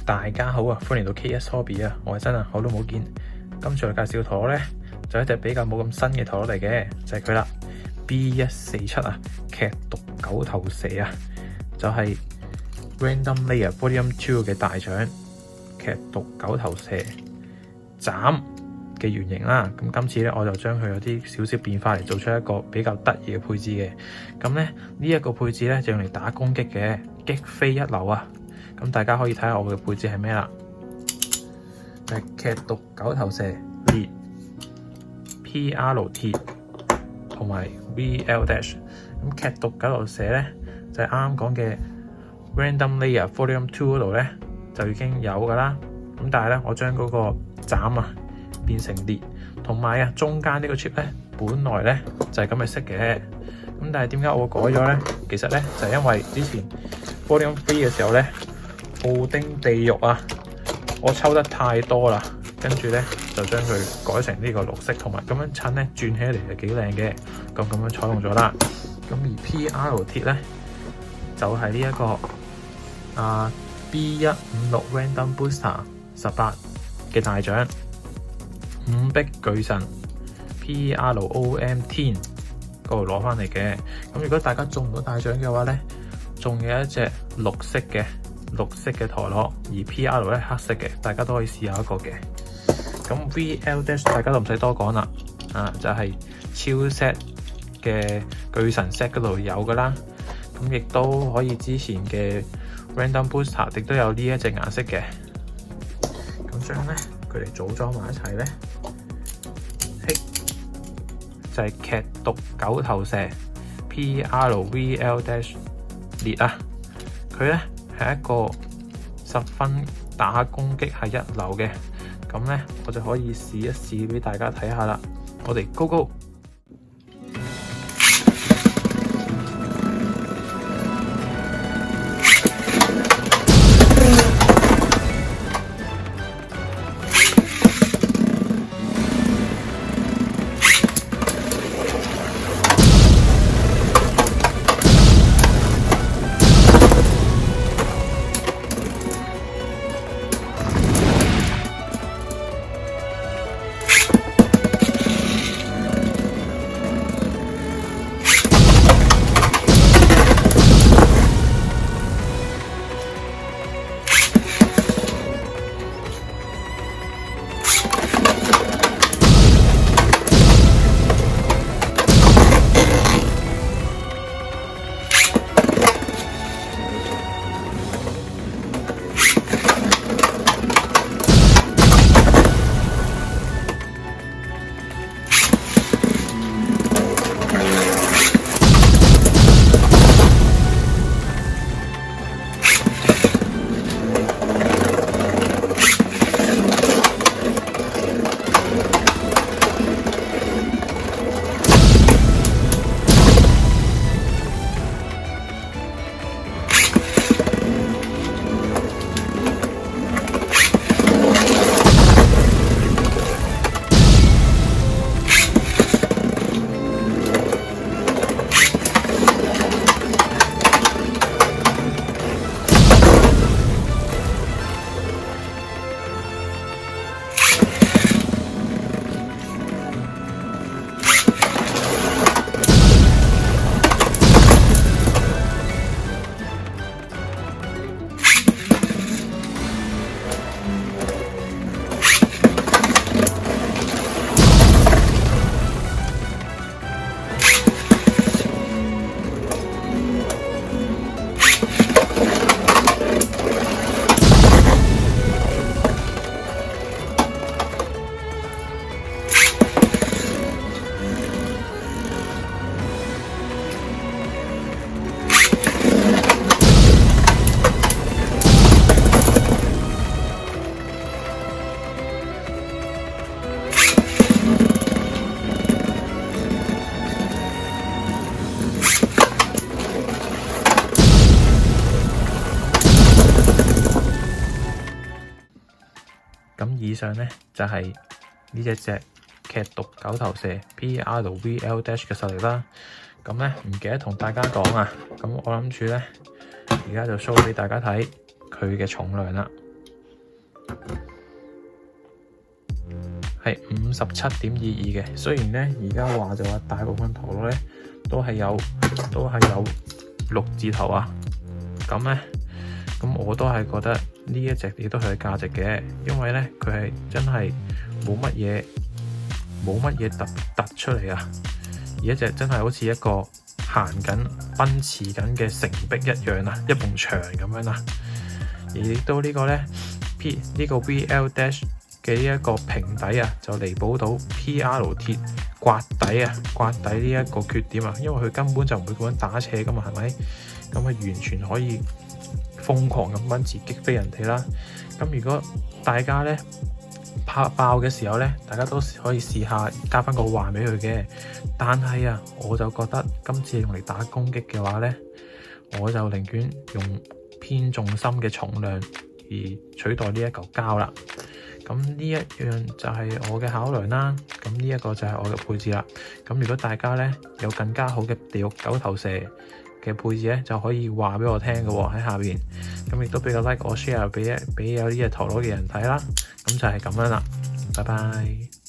大家好啊，歡迎到 KS Hobby 啊，我係真啊，好耐冇見。今次我介紹嘅陀螺咧，就一隻比較冇咁新嘅陀螺嚟嘅，就係佢啦 B147啊，劇毒九頭蛇啊，就係 Random Layer Volume 2嘅大獎劇毒九頭蛇斬嘅原型啦。咁今次咧，我就將佢有啲少少變化嚟做出一個比較得意嘅配置嘅。咁咧呢一個配置咧就用嚟打攻擊嘅，擊飛一流啊！咁大家可以睇下我嘅配置係咩啦，就係劇毒九頭蛇列 PR 鐵同埋 VL Dash。咁劇毒九頭蛇咧就係啱啱講嘅 Random Layer Volume 2嗰度咧就已經有噶啦。咁但係咧我將嗰個斬啊變成列，同埋啊中間呢個 chip 咧本來咧就係咁嘅色嘅。咁但係點解我會改咗咧？其實咧就係因為之前 Volume 3嘅時候咧，奧丁地獄啊，我抽得太多啦，跟住咧就將佢改成呢個綠色，同埋咁樣襯咧轉起嚟係幾靚嘅，咁樣採用咗啦。咁而 PR 鐵咧就係呢一個B156 Random Booster 18嘅大獎五壁巨神 PROM10 嗰度攞翻嚟嘅。咁如果大家中唔到大獎嘅話咧，仲有一隻綠色嘅陀螺，而 PR 咧黑色嘅，大家都可以試下一個嘅。咁 VL Dash 大家都唔使多講啦，就係超 set 嘅巨神 set 嗰度有噶啦。咁亦都可以之前嘅 Random Booster 亦都有呢一隻顏色嘅。咁將咧佢哋組裝埋一齊咧，就係劇毒九頭蛇 PRVL Dash 列啊！佢咧係一個十分打攻擊係一流嘅，咁咧我就可以試一試俾大家睇下啦。我哋 Go Go！咁以上咧就係呢一隻劇毒九頭蛇 PRVL Dash 嘅實力啦。咁咧唔記得同大家講啊，咁我諗住咧而家就 show 俾大家睇佢嘅重量啦。係57.22嘅。雖然咧而家話就話大部分陀螺咧都係有6字頭啊，咁我都係覺得呢一隻亦都係有價值嘅，因為咧佢係真係冇乜嘢突出嚟啊，而一隻真係好似一個行緊奔馳緊嘅城壁一樣啊，一埲牆咁樣啊。而亦都呢個咧呢個 VL Dash 嘅呢一個平底啊，就彌補到 PR 鐵刮底呢一個缺點啊，因為佢根本就唔會咁樣打斜噶嘛，係咪？咁啊完全可以瘋狂咁奔馳擊飛人哋啦。咁如果大家咧拍爆嘅時候咧，大家都可以試下加翻個環俾佢嘅。但係啊，我就覺得今次用嚟打攻擊嘅話咧，我就寧願用偏重心嘅重量而取代呢一嚿膠啦。咁呢一樣就係我嘅考量啦。咁呢一個就係我嘅配置啦。咁如果大家咧有更加好嘅地獄九頭蛇嘅配置咧，就可以話俾我聽嘅喎，喺下邊。咁亦都俾個 like 我 share 俾有呢隻陀螺嘅人睇啦。咁就係咁樣啦，拜拜。